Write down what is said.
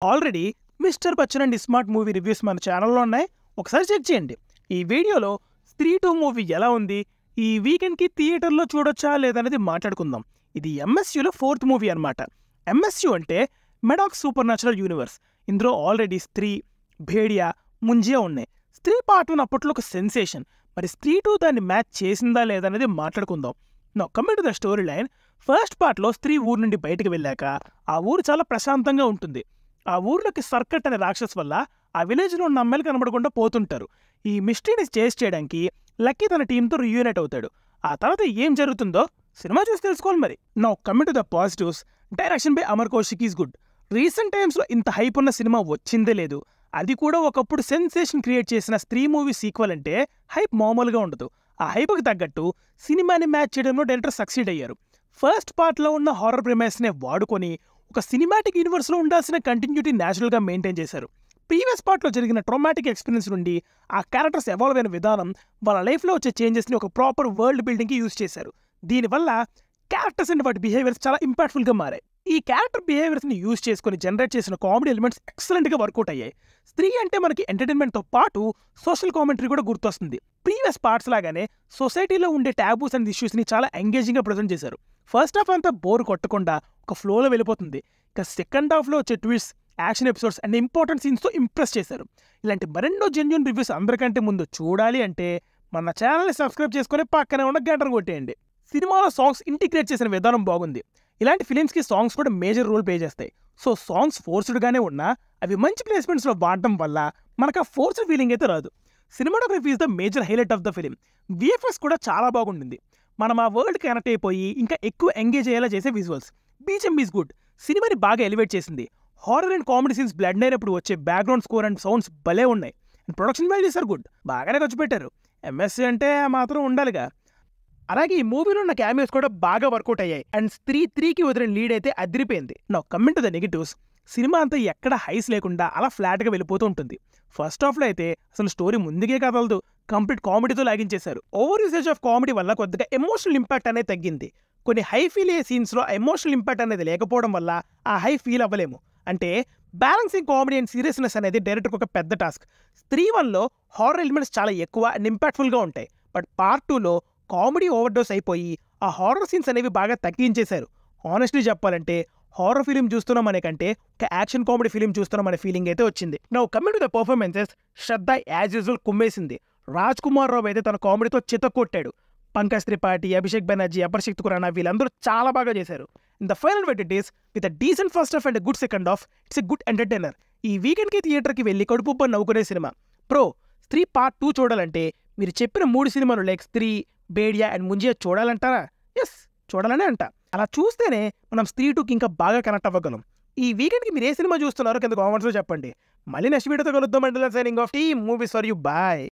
Already mister Bachchan and smart movie reviews మన ఛానల్లో ఉన్నాయి. ఒకసారి చెక్ చేయండి. ఈ వీడియోలో స్త్రీ 2 మూవీ ఎలా ఉంది, ఈ వీకెండ్కి థియేటర్లో చూడొచ్చా లేదనేది మాట్లాడుకుందాం. ఇది ఎంఎస్యూలో 4th మూవీ అనమాట. ఎంఎస్యూ అంటే మెడాక్స్ సూపర్ న్యాచురల్ యూనివర్స్. ఇందులో ఆల్రెడీ స్త్రీ, భేడియా, ముంజియా ఉన్నాయి. స్త్రీ పార్ట్ 1 అప్పట్లో ఒక సెన్సేషన్. మరి స్త్రీ 2 దాన్ని మ్యాచ్ చేసిందా లేదనేది మాట్లాడుకుందాం. నా coming to the story line. First పార్ట్లో స్త్రీ ఊరు నుండి బయటకు వెళ్ళాక ఆ ఊరు చాలా ప్రశాంతంగా ఉంటుంది. ఆ ఊర్లోకి సర్కట్ అనే రాక్షస్ వల్ల ఆ విలేజ్లో ఉన్న అమ్మాయిలు కనబడకుండా పోతుంటారు. ఈ మిస్టరీని చేస్ చేయడానికి లక్కీ తన టీంతో రియూనైట్ అవుతాడు. ఆ తర్వాత ఏం జరుగుతుందో సినిమా చూసి తెలుసుకోవాలి. మరి now coming to the positives. Direction by Amar Kaushik is good. Recent టైమ్స్లో ఇంత హైప్ ఉన్న సినిమా వచ్చిందే లేదు. అది కూడా ఒకప్పుడు సెన్సేషన్ క్రియేట్ చేసిన స్త్రీ మూవీ సీక్వెల్ అంటే హైప్ మామూలుగా ఉండదు. ఆ హైప్కి తగ్గట్టు సినిమాని మ్యాచ్ చేయడంలో డైరెక్టర్ సక్సీడ్ అయ్యారు. ఫస్ట్ పార్ట్లో ఉన్న హారర్ ప్రిమైస్నే వాడుకొని ఒక సినిమాటిక్ యూనివర్స్లో ఉండాల్సిన కంటిన్యూటీ న్యాచురల్గా మెయింటైన్ చేశారు. ప్రీవియస్ పార్ట్లో జరిగిన ట్రామాటిక్ ఎక్స్పీరియన్స్ నుండి ఆ క్యారెక్టర్స్ ఎవాల్వ్ అయిన విధానం, వాళ్ళ లైఫ్లో వచ్చే చేంజెస్ని ఒక ప్రాపర్ వరల్డ్ బిల్డింగ్కి యూజ్ చేశారు. దీనివల్ల క్యారెక్టర్స్ అండ్ వాటి బిహేవియర్స్ చాలా ఇంపాక్ట్ఫుల్గా మారాయి. ఈ క్యారెక్టర్ బిహేవియర్స్ని యూజ్ చేసుకుని జనరేట్ చేసిన కామెడీ ఎలిమెంట్స్ ఎక్సలెంట్గా వర్కౌట్ అయ్యాయి. స్త్రీ అంటే మనకి ఎంటర్టైన్మెంట్తో పాటు సోషల్ కామెంటరీ కూడా గుర్తొస్తుంది. ప్రీవియస్ పార్ట్స్ లాగానే సొసైటీలో ఉండే ట్యాబూస్ అండ్ ఇష్యూస్ని చాలా ఎంగేజింగ్గా ప్రజెంట్ చేశారు. ఫస్ట్ హాఫ్ అంతా బోర్ కొట్టకుండా ఒక ఫ్లోలో వెళ్ళిపోతుంది. ఇక సెకండ్ హాఫ్లో వచ్చే twist, action episodes and important సీన్స్తో ఇంప్రెస్ చేశారు. ఇలాంటి మరెన్నో జెన్యూన్ రివ్యూస్ అందరికంటే ముందు చూడాలి అంటే మన ఛానల్ని సబ్స్క్రైబ్ చేసుకుని పక్కనే ఉన్న గంటను కొట్టేయండి. సినిమాలో సాంగ్స్ ఇంటిగ్రేట్ చేసిన విధానం బాగుంది. ఇలాంటి ఫిలిమ్స్కి సాంగ్స్ కూడా మేజర్ రోల్ ప్లే చేస్తాయి. సో సాంగ్స్ ఫోర్స్డ్గానే ఉన్నా అవి మంచి ప్లేస్మెంట్స్లో వాడటం వల్ల మనకు ఆ ఫోర్స్డ్ ఫీలింగ్ అయితే రాదు. Cinematography is the major highlight of the film. VFX కూడా చాలా బాగుండింది. మనం ఆ వరల్డ్ కనెక్ట్ అయిపోయి ఇంకా ఎక్కువ ఎంగేజ్ అయ్యేలా చేసే విజువల్స్. BGM is good. సినిమాని బాగా ఎలివేట్ చేసింది. Horror and comedy scenes blood అయినప్పుడు వచ్చే బ్యాక్గ్రౌండ్ స్కోర్ అండ్ సౌండ్స్ భలే ఉన్నాయి. And production values are good. బాగానే ఖర్చు పెట్టారు. ఎంఎస్సీ అంటే మాత్రం ఉండాలిగా. అలాగే ఈ మూవీలో ఉన్న క్యామియోస్ కూడా బాగా వర్కౌట్ అయ్యాయి. అండ్ స్త్రీ 3కి వదిలిన లీడ్ అయితే అదిరిపోయింది. నా coming to the negatives. Cinema అంతా ఎక్కడ హైస్ లేకుండా అలా ఫ్లాట్గా వెళ్ళిపోతూ ఉంటుంది. ఫస్ట్ హాఫ్లో అయితే అసలు స్టోరీ ముందుకే కదలదు. కంప్లీట్ కామెడీతో లాగించేశారు. ఓవర్ యూసేజ్ ఆఫ్ కామెడీ వల్ల కొద్దిగా ఎమోషనల్ ఇంపాక్ట్ అనేది తగ్గింది. కొన్ని హై ఫీల్ అయ్యే సీన్స్లో ఎమోషనల్ ఇంపాక్ట్ అనేది లేకపోవడం వల్ల ఆ హై ఫీల్ అవ్వలేము. అంటే బ్యాలెన్సింగ్ కామెడీ అండ్ సీరియస్నెస్ అనేది డైరెక్టర్కి ఒక పెద్ద టాస్క్. స్త్రీ 1లో హారర్ ఎలిమెంట్స్ చాలా ఎక్కువ అండ్ ఇంపాక్ట్ఫుల్గా ఉంటాయి. బట్ పార్ట్ 2లో కామెడీ ఓవర్డోస్ అయిపోయి ఆ హారర్ సీన్స్ అనేవి బాగా తగ్గించేశారు. ఆనెస్ట్లీ చెప్పాలంటే హారర్ ఫిలిం చూస్తున్నాం అనే కంటే ఒక యాక్షన్ కామెడీ ఫిలిం చూస్తున్నాం అనే ఫీలింగ్ అయితే వచ్చింది. Now coming to the performances. Shraddha as usual కుమ్మేసింది. రాజ్ కుమార్ రావు అయితే తన కామెడీతో చితక్కొట్టాడు. పంకజ్ త్రిపాఠి, అభిషేక్ బెనర్జీ, అపర్శక్తి ఖురానా వీళ్ళందరూ చాలా బాగా చేశారు. ఇన్ ద ఫైనల్ వెట్ it is with a decent first half and good second half, it's a good entertainer. ఈ వీకెండ్కి థియేటర్కి వెళ్ళి కడుపుబ్బ నవ్వుకునే సినిమా. స్త్రీ పార్ట్ 2 చూడాలంటే మీరు చెప్పిన 3 సినిమాలు లైక్ స్త్రీ, భేడియా అండ్ ముంజియా చూడాలంటారా? ఎస్, చూడాలనే అంట. అలా చూస్తేనే మనం స్త్రీ 2కి ఇంకా బాగా కనెక్ట్ అవ్వగలం. ఈ వీకెండ్కి మీరు ఏ సినిమా చూస్తున్నారో కింద కామెంట్స్లో చెప్పండి. మళ్ళీ నెక్స్ట్ వీడియోతో కలుద్దాం. అంటే signing off team movies for you. Bye.